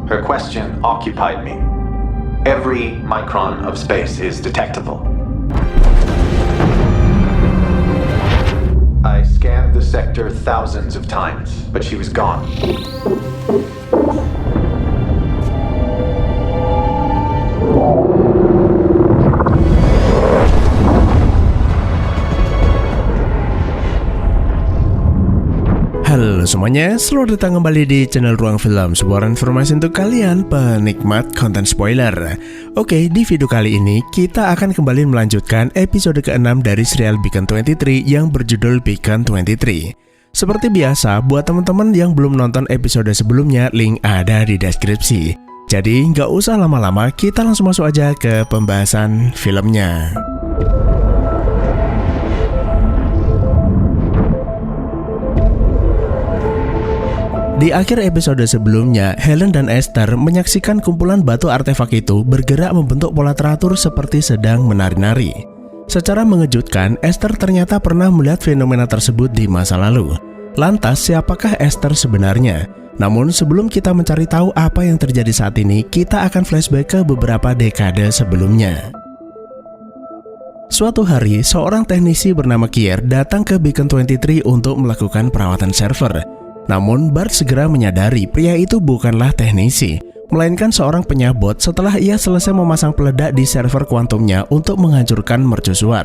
Her question occupied me. Every micron of space is detectable. I scanned the sector thousands of times, but she was gone. Halo semuanya, selamat datang kembali di channel Ruang Film, sebuah informasi untuk kalian penikmat konten spoiler. Oke, di video kali ini kita akan kembali melanjutkan episode ke-6 dari serial Beacon 23 yang berjudul Beacon 23. Seperti biasa, buat teman-teman yang belum nonton episode sebelumnya, link ada di deskripsi. Jadi nggak usah lama-lama, kita langsung masuk aja ke pembahasan filmnya. Di akhir episode sebelumnya, Helen dan Esther menyaksikan kumpulan batu artefak itu bergerak membentuk pola teratur seperti sedang menari-nari. Secara mengejutkan, Esther ternyata pernah melihat fenomena tersebut di masa lalu. Lantas, siapakah Esther sebenarnya? Namun, sebelum kita mencari tahu apa yang terjadi saat ini, kita akan flashback ke beberapa dekade sebelumnya. Suatu hari, seorang teknisi bernama Kier datang ke Beacon 23 untuk melakukan perawatan server. Namun Bart segera menyadari pria itu bukanlah teknisi, melainkan seorang penyabot setelah ia selesai memasang peledak di server kuantumnya untuk menghancurkan mercusuar.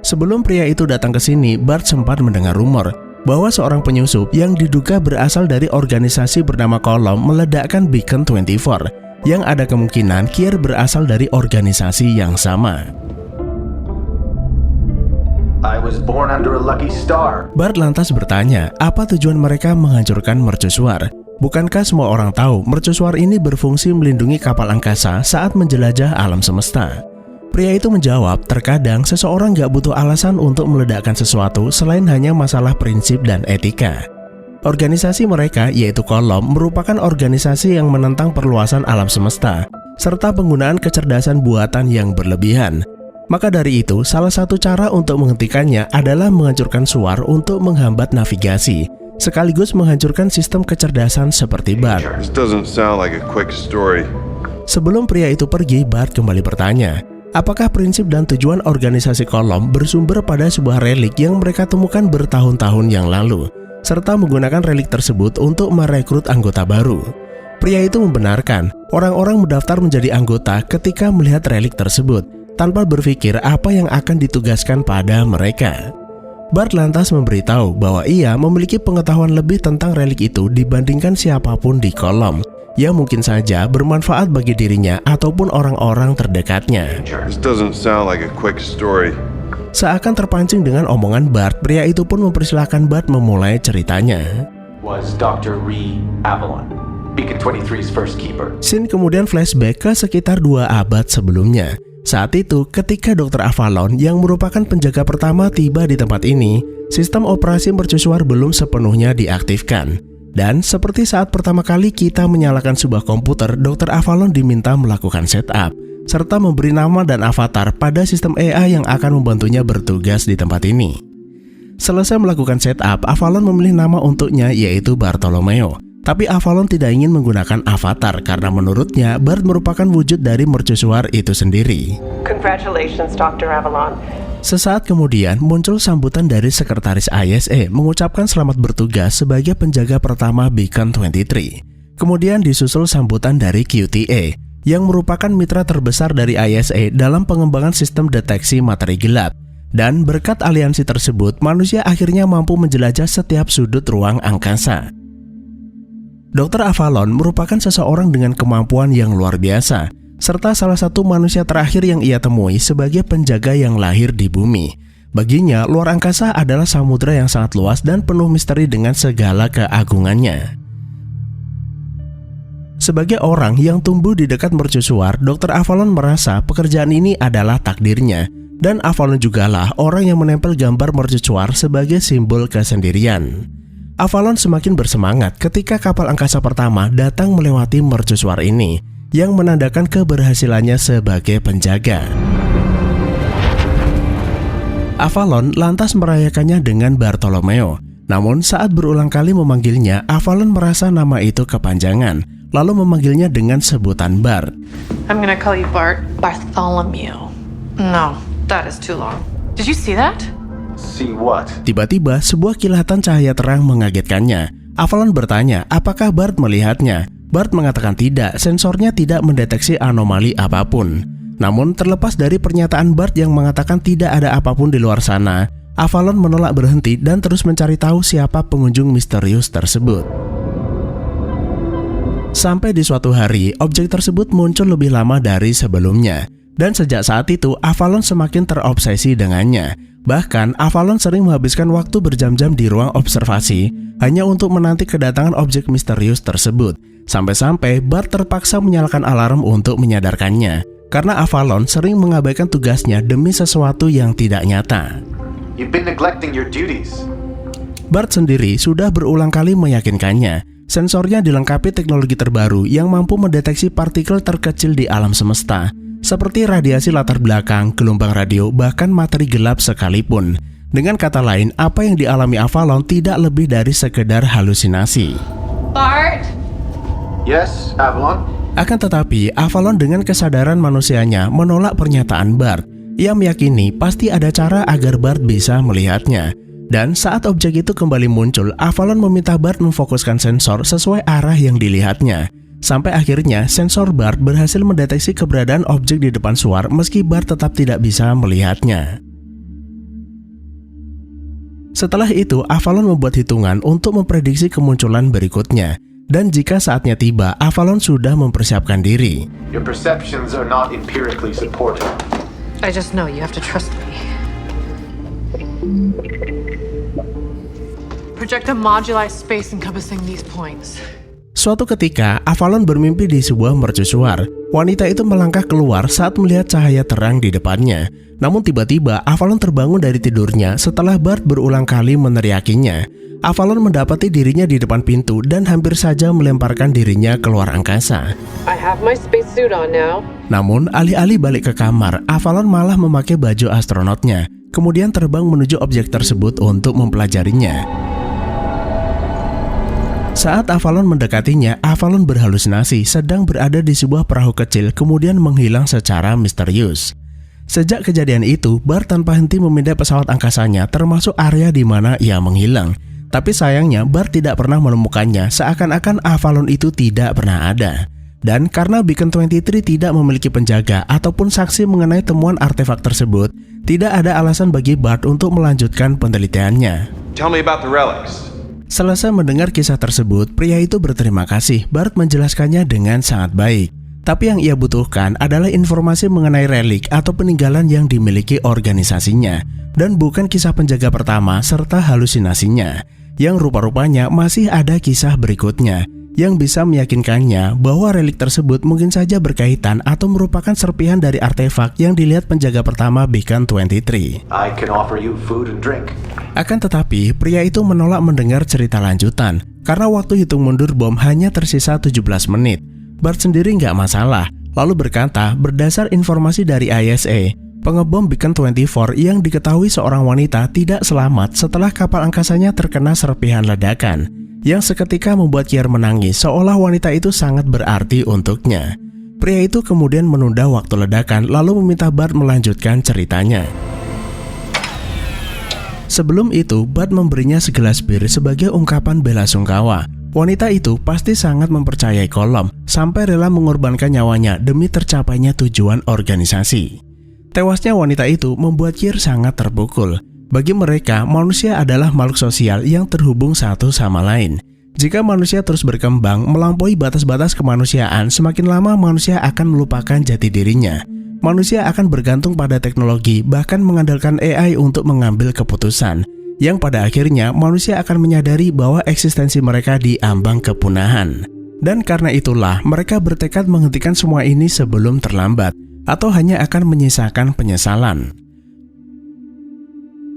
Sebelum pria itu datang ke sini, Bart sempat mendengar rumor bahwa seorang penyusup yang diduga berasal dari organisasi bernama Kolom meledakkan Beacon 24, yang ada kemungkinan Kier berasal dari organisasi yang sama. I was born under a lucky star. Bart lantas bertanya, apa tujuan mereka menghancurkan mercusuar? Bukankah semua orang tahu mercusuar ini berfungsi melindungi kapal angkasa saat menjelajah alam semesta? Pria itu menjawab, terkadang seseorang gak butuh alasan untuk meledakkan sesuatu selain hanya masalah prinsip dan etika. Organisasi mereka, yaitu Kolom, merupakan organisasi yang menentang perluasan alam semesta, serta penggunaan kecerdasan buatan yang berlebihan. Maka dari itu, salah satu cara untuk menghentikannya adalah menghancurkan suar untuk menghambat navigasi, sekaligus menghancurkan sistem kecerdasan seperti Bart. Sebelum pria itu pergi, Bart kembali bertanya, apakah prinsip dan tujuan organisasi Kolom bersumber pada sebuah relik yang mereka temukan bertahun-tahun yang lalu, serta menggunakan relik tersebut untuk merekrut anggota baru? Pria itu membenarkan, orang-orang mendaftar menjadi anggota ketika melihat relik tersebut, tanpa berpikir apa yang akan ditugaskan pada mereka. Bart lantas memberitahu bahwa ia memiliki pengetahuan lebih tentang relik itu dibandingkan siapapun di Kolom, yang mungkin saja bermanfaat bagi dirinya ataupun orang-orang terdekatnya. Seakan terpancing dengan omongan Bart, pria itu pun mempersilahkan Bart memulai ceritanya. Was Dr. Ree Avalon, Beacon 23's first keeper. Scene kemudian flashback ke sekitar 2 abad sebelumnya. Saat itu, ketika Dr. Avalon yang merupakan penjaga pertama tiba di tempat ini, sistem operasi mercusuar belum sepenuhnya diaktifkan. Dan seperti saat pertama kali kita menyalakan sebuah komputer, Dr. Avalon diminta melakukan setup, serta memberi nama dan avatar pada sistem AI yang akan membantunya bertugas di tempat ini. Selesai melakukan setup, Avalon memilih nama untuknya, yaitu Bartolomeo. Tapi Avalon tidak ingin menggunakan avatar karena menurutnya Bart merupakan wujud dari mercusuar itu sendiri. Congratulations, Dr. Avalon. Sesaat kemudian muncul sambutan dari sekretaris ISA mengucapkan selamat bertugas sebagai penjaga pertama Beacon 23. Kemudian disusul sambutan dari QTA yang merupakan mitra terbesar dari ISA dalam pengembangan sistem deteksi materi gelap. Dan berkat aliansi tersebut, manusia akhirnya mampu menjelajah setiap sudut ruang angkasa. Dr. Avalon merupakan seseorang dengan kemampuan yang luar biasa, serta salah satu manusia terakhir yang ia temui sebagai penjaga yang lahir di bumi. Baginya, luar angkasa adalah samudera yang sangat luas dan penuh misteri dengan segala keagungannya. Sebagai orang yang tumbuh di dekat mercusuar, Dr. Avalon merasa pekerjaan ini adalah takdirnya, dan Avalon jugalah orang yang menempel gambar mercusuar sebagai simbol kesendirian. Avalon semakin bersemangat ketika kapal angkasa pertama datang melewati mercusuar ini, yang menandakan keberhasilannya sebagai penjaga. Avalon lantas merayakannya dengan Bartolomeo. Namun saat berulang kali memanggilnya, Avalon merasa nama itu kepanjangan. lalu memanggilnya dengan sebutan Bart. I'm gonna call you Bart. Bartholomew. No, that is too long. Did you see that? See what? Tiba-tiba, sebuah kilatan cahaya terang mengagetkannya. Avalon bertanya, apakah Bart melihatnya? Bart mengatakan tidak, sensornya tidak mendeteksi anomali apapun. Namun, terlepas dari pernyataan Bart yang mengatakan tidak ada apapun di luar sana, Avalon menolak berhenti dan terus mencari tahu siapa pengunjung misterius tersebut. Sampai di suatu hari, objek tersebut muncul lebih lama dari sebelumnya. Dan sejak saat itu, Avalon semakin terobsesi dengannya. Bahkan, Avalon sering menghabiskan waktu berjam-jam di ruang observasi hanya untuk menanti kedatangan objek misterius tersebut. Sampai-sampai Bart terpaksa menyalakan alarm untuk menyadarkannya, karena Avalon sering mengabaikan tugasnya demi sesuatu yang tidak nyata. You've been neglecting your duties. Bart sendiri sudah berulang kali meyakinkannya. Sensornya dilengkapi teknologi terbaru yang mampu mendeteksi partikel terkecil di alam semesta, seperti radiasi latar belakang, gelombang radio, bahkan materi gelap sekalipun. Dengan kata lain, apa yang dialami Avalon tidak lebih dari sekedar halusinasi. Bart? Yes, Avalon? Akan tetapi, Avalon dengan kesadaran manusianya menolak pernyataan Bart. Ia meyakini pasti ada cara agar Bart bisa melihatnya. Dan saat objek itu kembali muncul, Avalon meminta Bart memfokuskan sensor sesuai arah yang dilihatnya. Sampai akhirnya, sensor Bart berhasil mendeteksi keberadaan objek di depan Suar meski Bart tetap tidak bisa melihatnya. Setelah itu, Avalon membuat hitungan untuk memprediksi kemunculan berikutnya. Dan jika saatnya tiba, Avalon sudah mempersiapkan diri. Your perceptions are not empirically supported. I just know you have to trust me. Project a modularized space encompassing these points. Suatu ketika, Avalon bermimpi di sebuah mercusuar. Wanita itu melangkah keluar saat melihat cahaya terang di depannya. Namun tiba-tiba, Avalon terbangun dari tidurnya setelah Bart berulang kali meneriakinya. Avalon mendapati dirinya di depan pintu dan hampir saja melemparkan dirinya keluar angkasa. I have my spacesuit on now. Namun, alih-alih balik ke kamar, Avalon malah memakai baju astronotnya, kemudian terbang menuju objek tersebut untuk mempelajarinya. Saat Avalon mendekatinya, Avalon berhalusinasi sedang berada di sebuah perahu kecil kemudian menghilang secara misterius. Sejak kejadian itu, Bart tanpa henti memindai pesawat angkasanya termasuk area di mana ia menghilang. Tapi sayangnya Bart tidak pernah menemukannya, seakan-akan Avalon itu tidak pernah ada. Dan karena Beacon 23 tidak memiliki penjaga ataupun saksi mengenai temuan artefak tersebut, tidak ada alasan bagi Bart untuk melanjutkan penelitiannya. Tell me about the relics. Selesai mendengar kisah tersebut, pria itu berterima kasih. Bart menjelaskannya dengan sangat baik. Tapi yang ia butuhkan adalah informasi mengenai relik atau peninggalan yang dimiliki organisasinya, dan bukan kisah penjaga pertama serta halusinasinya, yang rupa-rupanya masih ada kisah berikutnya, yang bisa meyakinkannya bahwa relik tersebut mungkin saja berkaitan atau merupakan serpihan dari artefak yang dilihat penjaga pertama Beacon 23. I can offer you food and drink. Akan tetapi, pria itu menolak mendengar cerita lanjutan, karena waktu hitung mundur bom hanya tersisa 17 menit. Bart sendiri nggak masalah, lalu berkata berdasar informasi dari ISA, pengebom Beacon 24 yang diketahui seorang wanita tidak selamat setelah kapal angkasanya terkena serpihan ledakan, yang seketika membuat Kier menangis seolah wanita itu sangat berarti untuknya. Pria itu kemudian menunda waktu ledakan lalu meminta Bart melanjutkan ceritanya. Sebelum itu, Bart memberinya segelas bir sebagai ungkapan bela sungkawa. Wanita itu pasti sangat mempercayai Kolom, sampai rela mengorbankan nyawanya demi tercapainya tujuan organisasi. Tewasnya wanita itu membuat Kier sangat terpukul. Bagi mereka, manusia adalah makhluk sosial yang terhubung satu sama lain. Jika manusia terus berkembang melampaui batas-batas kemanusiaan, semakin lama manusia akan melupakan jati dirinya. Manusia akan bergantung pada teknologi, bahkan mengandalkan AI untuk mengambil keputusan, yang pada akhirnya manusia akan menyadari bahwa eksistensi mereka diambang kepunahan. Dan karena itulah mereka bertekad menghentikan semua ini sebelum terlambat, atau hanya akan menyisakan penyesalan.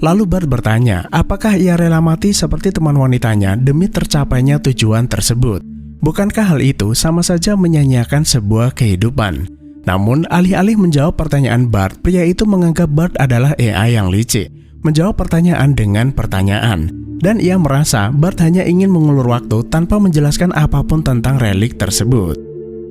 Lalu Bart bertanya, apakah ia rela mati seperti teman wanitanya demi tercapainya tujuan tersebut? Bukankah hal itu sama saja menyanyiakan sebuah kehidupan? Namun, alih-alih menjawab pertanyaan Bart, pria itu menganggap Bart adalah AI yang licik. menjawab pertanyaan dengan pertanyaan. Dan ia merasa Bart hanya ingin mengulur waktu tanpa menjelaskan apapun tentang relik tersebut.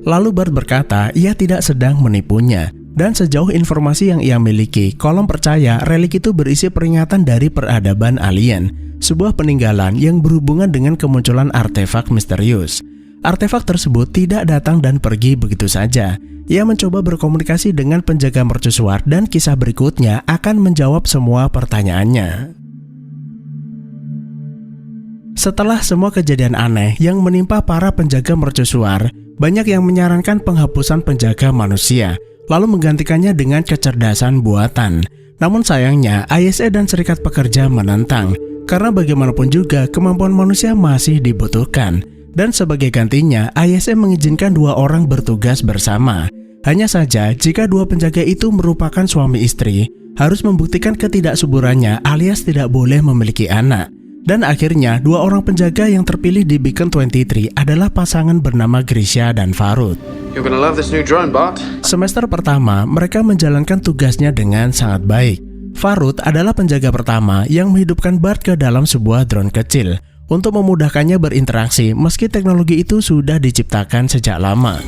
Lalu Bart berkata ia tidak sedang menipunya. Dan sejauh informasi yang ia miliki, Colm percaya relik itu berisi peringatan dari peradaban alien, sebuah peninggalan yang berhubungan dengan kemunculan artefak misterius. Artefak tersebut tidak datang dan pergi begitu saja. Ia mencoba berkomunikasi dengan penjaga mercusuar dan kisah berikutnya akan menjawab semua pertanyaannya. Setelah semua kejadian aneh yang menimpa para penjaga mercusuar, banyak yang menyarankan penghapusan penjaga manusia, lalu menggantikannya dengan kecerdasan buatan. Namun sayangnya, ISA dan Serikat Pekerja menentang, karena bagaimanapun juga kemampuan manusia masih dibutuhkan. Dan sebagai gantinya, ISA mengizinkan 2 orang bertugas bersama. Hanya saja, jika 2 penjaga itu merupakan suami istri, harus membuktikan ketidaksuburannya alias tidak boleh memiliki anak. Dan akhirnya, 2 orang penjaga yang terpilih di Beacon 23 adalah pasangan bernama Grisha dan Farud. You're gonna love this new drone, Bart. Semester pertama, mereka menjalankan tugasnya dengan sangat baik. Farud adalah penjaga pertama yang menghidupkan Bart ke dalam sebuah drone kecil untuk memudahkannya berinteraksi meski teknologi itu sudah diciptakan sejak lama.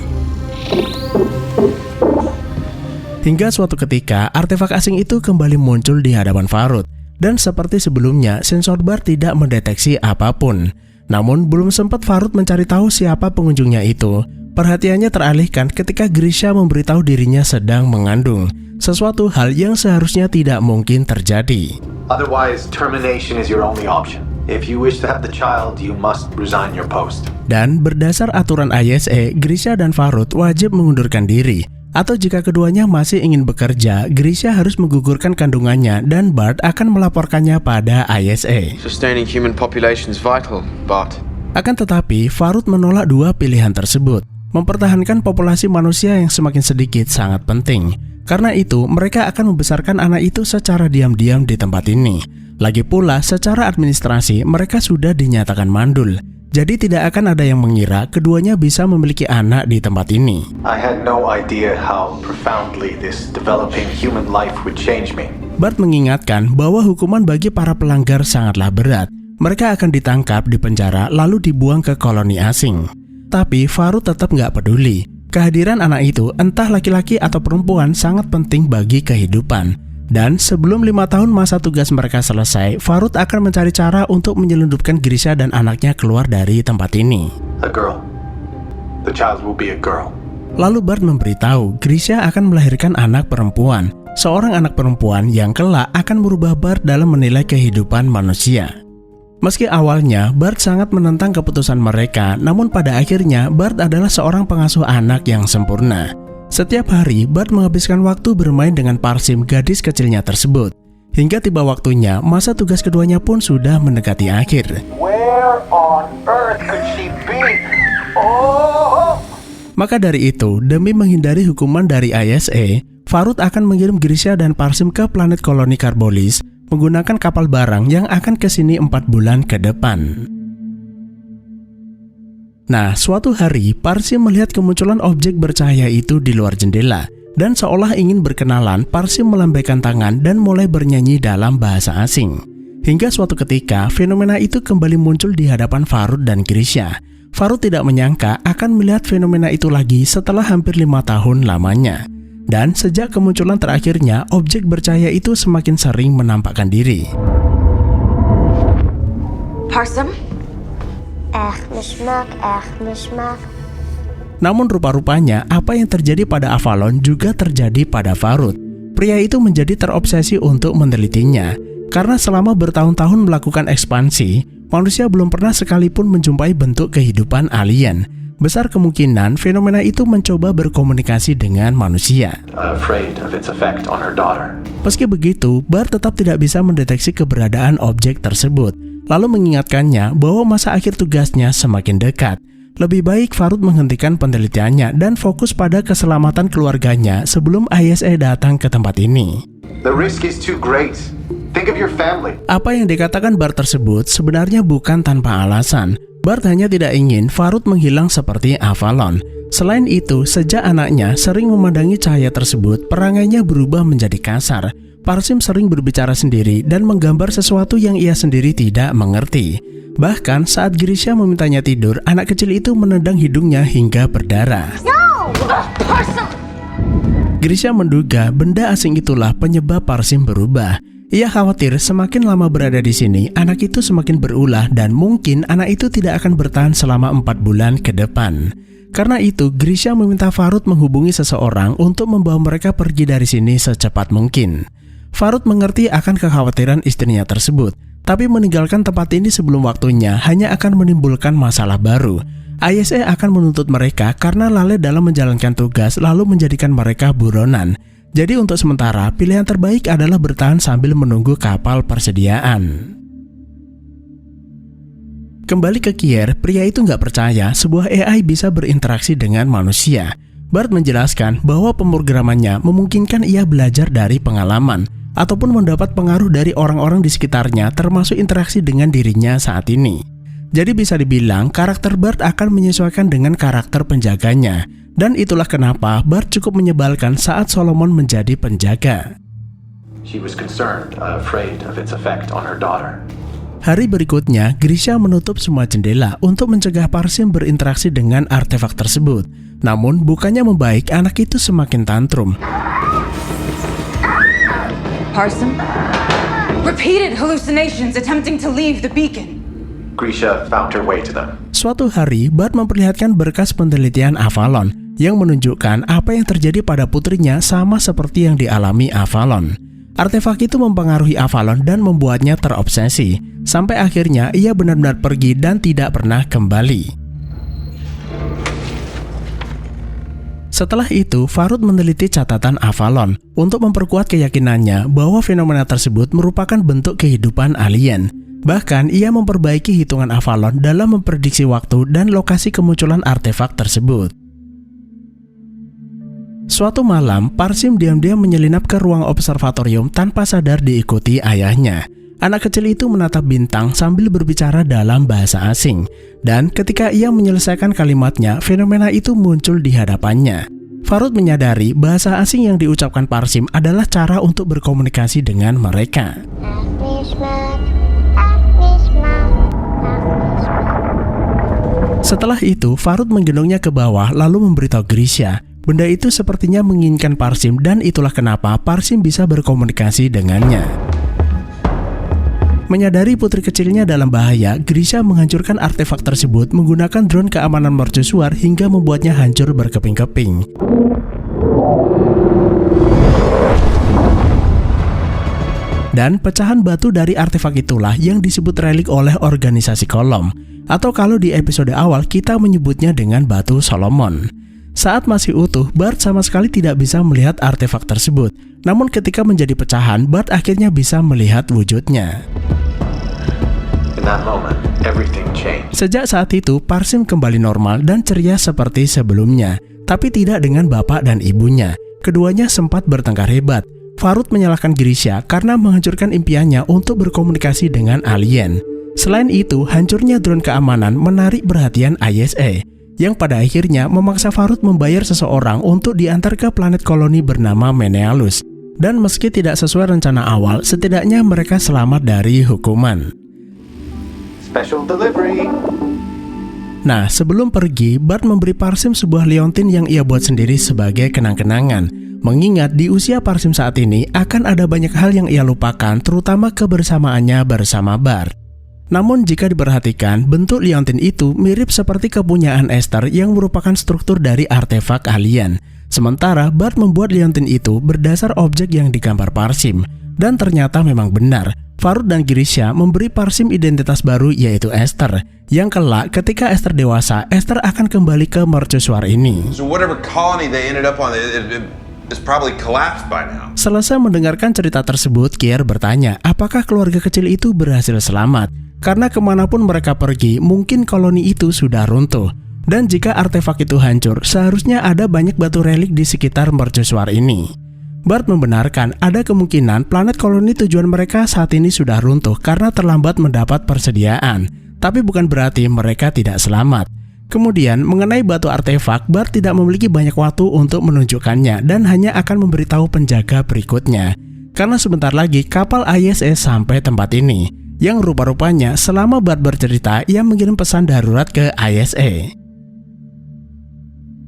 Hingga suatu ketika, artefak asing itu kembali muncul di hadapan Farud. Dan seperti sebelumnya, sensor Bart tidak mendeteksi apapun. Namun, belum sempat Farud mencari tahu siapa pengunjungnya itu, perhatiannya teralihkan ketika Grisha memberitahu dirinya sedang mengandung, sesuatu hal yang seharusnya tidak mungkin terjadi. Otherwise, termination is your only option. If you wish to have the child, you must resign your post. Dan berdasar aturan ISA, Grisha dan Farud wajib mengundurkan diri. Atau jika keduanya masih ingin bekerja, Grisha harus menggugurkan kandungannya dan Bart akan melaporkannya pada ISA. Sustaining human population is vital, Bart. Akan tetapi, Farud menolak 2 pilihan tersebut. Mempertahankan populasi manusia yang semakin sedikit sangat penting. Karena itu, mereka akan membesarkan anak itu secara diam-diam di tempat ini. Lagi pula, secara administrasi, mereka sudah dinyatakan mandul. Jadi tidak akan ada yang mengira keduanya bisa memiliki anak di tempat ini. I had no idea how profoundly this developing human life would change me. Bart mengingatkan bahwa hukuman bagi para pelanggar sangatlah berat. Mereka akan ditangkap di penjara lalu dibuang ke koloni asing. Tapi Farud tetap nggak peduli. Kehadiran anak itu, entah laki-laki atau perempuan, sangat penting bagi kehidupan. Dan sebelum 5 tahun masa tugas mereka selesai, Farud akan mencari cara untuk menyelundupkan Grisha dan anaknya keluar dari tempat ini. A girl. The child will be a girl. Lalu Bart memberitahu Grisha akan melahirkan anak perempuan. Seorang anak perempuan yang kelak akan merubah Bart dalam menilai kehidupan manusia. Meski awalnya Bart sangat menentang keputusan mereka, namun pada akhirnya Bart adalah seorang pengasuh anak yang sempurna. Setiap hari, Bart menghabiskan waktu bermain dengan Parsim, gadis kecilnya tersebut. Hingga tiba waktunya, masa tugas keduanya pun sudah mendekati akhir. Where on earth could she be? Oh! Maka dari itu, demi menghindari hukuman dari ISA, Farud akan mengirim Grisha dan Parsim ke planet koloni Karbolis menggunakan kapal barang yang akan kesini 4 bulan ke depan. Nah, suatu hari, Parsim melihat kemunculan objek bercahaya itu di luar jendela. Dan seolah ingin berkenalan, Parsim melambaikan tangan dan mulai bernyanyi dalam bahasa asing. Hingga suatu ketika, fenomena itu kembali muncul di hadapan Farud dan Grisha. Farud tidak menyangka akan melihat fenomena itu lagi setelah hampir 5 tahun lamanya. Dan sejak kemunculan terakhirnya, objek bercahaya itu semakin sering menampakkan diri. Parsim? Namun rupa-rupanya apa yang terjadi pada Avalon juga terjadi pada Farud. Pria itu menjadi terobsesi untuk menelitinya. Karena selama bertahun-tahun melakukan ekspansi, manusia belum pernah sekalipun menjumpai bentuk kehidupan alien. Besar kemungkinan fenomena itu mencoba berkomunikasi dengan manusia. Afraid of its effect on her daughter. Meski begitu, Bart tetap tidak bisa mendeteksi keberadaan objek tersebut. Lalu mengingatkannya bahwa masa akhir tugasnya semakin dekat. Lebih baik Farud menghentikan penelitiannya dan fokus pada keselamatan keluarganya sebelum ISA datang ke tempat ini. The risk is too great. Think of your family. Apa yang dikatakan Bart tersebut sebenarnya bukan tanpa alasan. Bart hanya tidak ingin Farud menghilang seperti Avalon. Selain itu, sejak anaknya sering memandangi cahaya tersebut, perangainya berubah menjadi kasar. Parsim sering berbicara sendiri dan menggambar sesuatu yang ia sendiri tidak mengerti. Bahkan saat Grisha memintanya tidur, anak kecil itu menendang hidungnya hingga berdarah. No! Parsim! Grisha menduga benda asing itulah penyebab Parsim berubah. Ia khawatir semakin lama berada di sini, anak itu semakin berulah dan mungkin anak itu tidak akan bertahan selama 4 bulan ke depan. Karena itu, Grisha meminta Farud menghubungi seseorang untuk membawa mereka pergi dari sini secepat mungkin. Farud mengerti akan kekhawatiran istrinya tersebut, tapi meninggalkan tempat ini sebelum waktunya hanya akan menimbulkan masalah baru. ISA akan menuntut mereka karena lalai dalam menjalankan tugas lalu menjadikan mereka buronan. Jadi untuk sementara, pilihan terbaik adalah bertahan sambil menunggu kapal persediaan. Kembali ke Kier, pria itu nggak percaya sebuah AI bisa berinteraksi dengan manusia. Bart menjelaskan bahwa pemrogramannya memungkinkan ia belajar dari pengalaman ataupun mendapat pengaruh dari orang-orang di sekitarnya termasuk interaksi dengan dirinya saat ini. Jadi bisa dibilang karakter Bart akan menyesuaikan dengan karakter penjaganya. Dan itulah kenapa Bart cukup menyebalkan saat Solomon menjadi penjaga. She was concerned, afraid of its effect on her daughter. Hari berikutnya, Grisha menutup semua jendela untuk mencegah Parsim berinteraksi dengan artefak tersebut. Namun, bukannya membaik, anak itu semakin tantrum. Parsim? Repeated hallucinations attempting to leave the beacon. Grisha found her way to them. Suatu hari, Bart memperlihatkan berkas penelitian Avalon yang menunjukkan apa yang terjadi pada putrinya sama seperti yang dialami Avalon. Artefak itu mempengaruhi Avalon dan membuatnya terobsesi, sampai akhirnya ia benar-benar pergi dan tidak pernah kembali. Setelah itu, Farud meneliti catatan Avalon untuk memperkuat keyakinannya bahwa fenomena tersebut merupakan bentuk kehidupan alien. Bahkan, ia memperbaiki hitungan Avalon dalam memprediksi waktu dan lokasi kemunculan artefak tersebut. Suatu malam, Parsim diam-diam menyelinap ke ruang observatorium tanpa sadar diikuti ayahnya. Anak kecil itu menatap bintang sambil berbicara dalam bahasa asing. Dan ketika ia menyelesaikan kalimatnya, fenomena itu muncul di hadapannya. Farud menyadari bahasa asing yang diucapkan Parsim adalah cara untuk berkomunikasi dengan mereka. Setelah itu, Farud menggendongnya ke bawah lalu memberitahu Grisha. Benda itu sepertinya menginginkan Parsim dan itulah kenapa Parsim bisa berkomunikasi dengannya. Menyadari putri kecilnya dalam bahaya, Grisha menghancurkan artefak tersebut menggunakan drone keamanan mercusuar hingga membuatnya hancur berkeping-keping. Dan pecahan batu dari artefak itulah yang disebut relik oleh organisasi Kolom. Atau kalau di episode awal kita menyebutnya dengan batu Solomon. Saat masih utuh, Bart sama sekali tidak bisa melihat artefak tersebut. Namun ketika menjadi pecahan, Bart akhirnya bisa melihat wujudnya. In that moment, everything changed. Sejak saat itu, Parsim kembali normal dan ceria seperti sebelumnya. Tapi tidak dengan bapak dan ibunya. Keduanya sempat bertengkar hebat. Farud menyalahkan Grisha karena menghancurkan impiannya untuk berkomunikasi dengan alien. Selain itu, hancurnya drone keamanan menarik perhatian ISA, yang pada akhirnya memaksa Farud membayar seseorang untuk diantar ke planet koloni bernama Menealus. Dan meski tidak sesuai rencana awal, setidaknya mereka selamat dari hukuman. Special delivery. Nah, sebelum pergi, Bart memberi Parsim sebuah liontin yang ia buat sendiri sebagai kenang-kenangan. Mengingat di usia Parsim saat ini akan ada banyak hal yang ia lupakan, terutama kebersamaannya bersama Bart. Namun jika diperhatikan, bentuk liontin itu mirip seperti kepunyaan Esther yang merupakan struktur dari artefak alien. Sementara Bart membuat liontin itu berdasar objek yang digambar Parsim. Dan ternyata memang benar, Farud dan Grisha memberi Parsim identitas baru yaitu Esther. Yang kelak ketika Esther dewasa, Esther akan kembali ke mercusuar ini. So whatever colony they ended up on, it's probably collapsed by now. Selesai mendengarkan cerita tersebut, Kier bertanya apakah keluarga kecil itu berhasil selamat. Karena kemanapun mereka pergi, mungkin koloni itu sudah runtuh. Dan jika artefak itu hancur, seharusnya ada banyak batu relik di sekitar mercusuar ini. Bart membenarkan ada kemungkinan planet koloni tujuan mereka saat ini sudah runtuh karena terlambat mendapat persediaan. Tapi bukan berarti mereka tidak selamat. Kemudian, mengenai batu artefak, Bart tidak memiliki banyak waktu untuk menunjukkannya dan hanya akan memberitahu penjaga berikutnya. karena sebentar lagi kapal ISS sampai tempat ini, yang rupa-rupanya selama Bart bercerita ia mengirim pesan darurat ke ISS.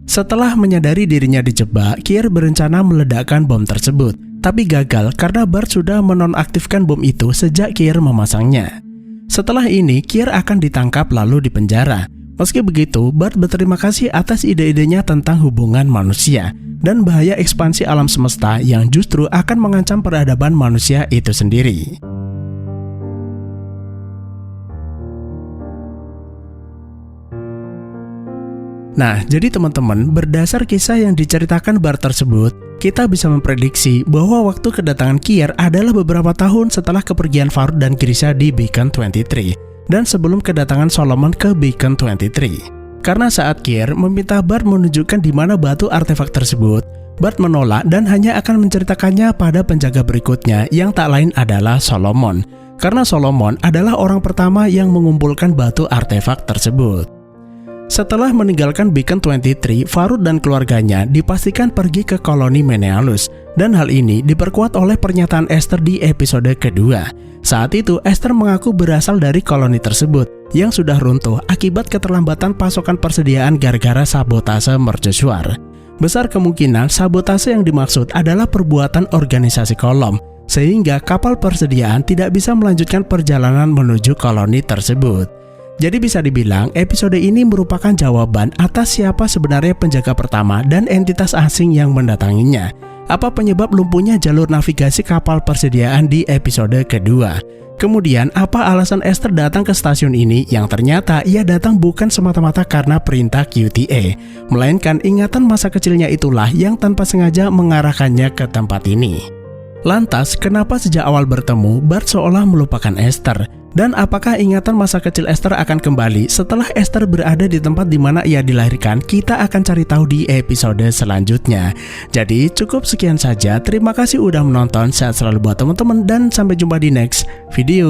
Setelah menyadari dirinya dijebak, Kier berencana meledakkan bom tersebut, tapi gagal karena Bart sudah menonaktifkan bom itu sejak Kier memasangnya. Setelah ini, Kier akan ditangkap lalu dipenjara. Meski begitu, Bart berterima kasih atas ide-idenya tentang hubungan manusia dan bahaya ekspansi alam semesta yang justru akan mengancam peradaban manusia itu sendiri. Nah, jadi teman-teman, berdasar kisah yang diceritakan Bart tersebut, kita bisa memprediksi bahwa waktu kedatangan Kier adalah beberapa tahun setelah kepergian Farud dan Grisha di Beacon 23 dan sebelum kedatangan Solomon ke Beacon 23. Karena saat Kier meminta Bart menunjukkan di mana batu artefak tersebut, Bart menolak dan hanya akan menceritakannya pada penjaga berikutnya yang tak lain adalah Solomon. Karena Solomon adalah orang pertama yang mengumpulkan batu artefak tersebut. Setelah meninggalkan Beacon 23, Farud dan keluarganya dipastikan pergi ke koloni Menealus, dan hal ini diperkuat oleh pernyataan Esther di episode kedua. Saat itu, Esther mengaku berasal dari koloni tersebut yang sudah runtuh akibat keterlambatan pasokan persediaan gara-gara sabotase mercusuar. Besar kemungkinan sabotase yang dimaksud adalah perbuatan organisasi kolom, sehingga kapal persediaan tidak bisa melanjutkan perjalanan menuju koloni tersebut. Jadi bisa dibilang episode ini merupakan jawaban atas siapa sebenarnya penjaga pertama dan entitas asing yang mendatanginya. Apa penyebab lumpuhnya jalur navigasi kapal persediaan di episode kedua? Kemudian apa alasan Esther datang ke stasiun ini yang ternyata ia datang bukan semata-mata karena perintah QTA, melainkan ingatan masa kecilnya itulah yang tanpa sengaja mengarahkannya ke tempat ini. Lantas, kenapa sejak awal bertemu Bart seolah melupakan Esther? Dan apakah ingatan masa kecil Esther akan kembali setelah Esther berada di tempat di mana ia dilahirkan? Kita akan cari tahu di episode selanjutnya. Jadi cukup sekian saja. Terima kasih udah menonton. Sehat selalu buat teman-teman dan sampai jumpa di next video.